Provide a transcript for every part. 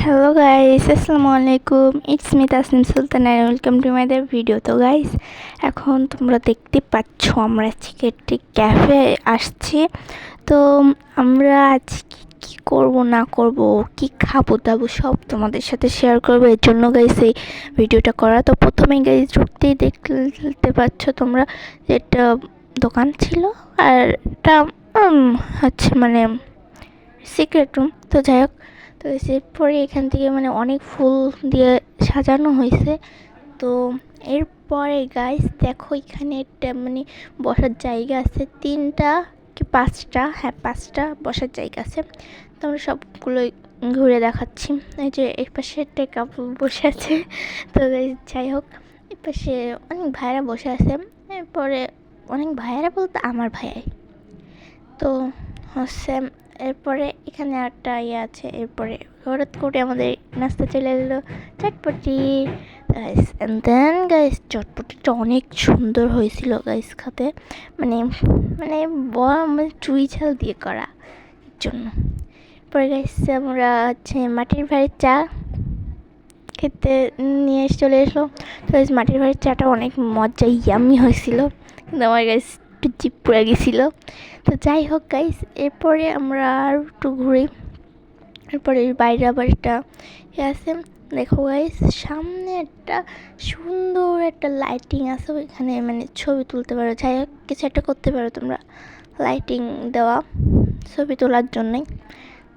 Hello guys, আসসালামু আলাইকুম। It's me Tasnim Sultan and welcome to my video. তো guys, এখন তোমরা দেখতে পাচ্ছ আমরা আজকে একটি ক্যাফে আসছি। তো আমরা আজকে কী করব না করব, কি খাবো দাবো সব তোমাদের সাথে শেয়ার করবো। এর জন্য গাইস এই ভিডিওটা করা। তো প্রথমেই গাইস ঢুকতেই দেখতে পাচ্ছ তোমরা যে একটা দোকান ছিল, আর এটা হচ্ছে মানে সিক্রেট রুম। তো যাই হোক, তো এরপরে এখান থেকে অনেক ফুল দিয়ে সাজানো হয়েছে। তো এরপরে গাইস দেখো, এখানে একটা বসার জায়গা আছে, 3টা কি 5টা, হ্যাঁ 5টা বসার জায়গা আছে। তো আমরা সবগুলোই ঘুরে দেখাচ্ছি। এই যে এই পাশে একটা কাপড় বসে আছে। তো যাই হোক, এই পাশে অনেক ভাইয়েরা বসে আছে। এরপরে অনেক ভাইয়েরা বলতে আমার ভাইয়াই। তো হচ্ছে এরপরে এখানে একটা আছে। এরপরে হঠাৎ করে আমাদের নাস্তা চলে এলো চটপটি গাইস। অ্যান্ড দেন গাইস, চটপটিটা অনেক সুন্দর হয়েছিল গাইস খেতে, মানে মানে চুই ঝাল দিয়ে করা এর জন্য। পরে গাইস আমরা হচ্ছে মাটির ভাঁড়ের চা খেতে নিয়ে চলে এসলো। তো গাইস মাটির ভাঁড়ের চাটা অনেক মজা ইয়াম্মি হয়েছিল, কিন্তু আমার গাইস একটু জিভ পুড়ে গেছিলো। তো যাই হোক গাইস, এরপরে আমরা আর একটু ঘুরি। এরপরে বাইরে আবার একটা আছে, দেখো গাইস সামনে একটা সুন্দর একটা লাইটিং আছে, ওইখানে ছবি তুলতে পারো, যাই হোক কিছু একটা করতে পারো তোমরা, লাইটিং দেওয়া ছবি তোলার জন্যই।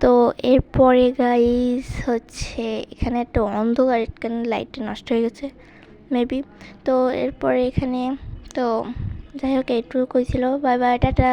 তো এরপরে গাইস হচ্ছে এখানে একটা অন্ধকার, এখানে লাইটটা নষ্ট হয়ে গেছে মেবি। তো এরপরে এখানে তো যাই হোক এইটুকুই ছিল। Bye bye, tata.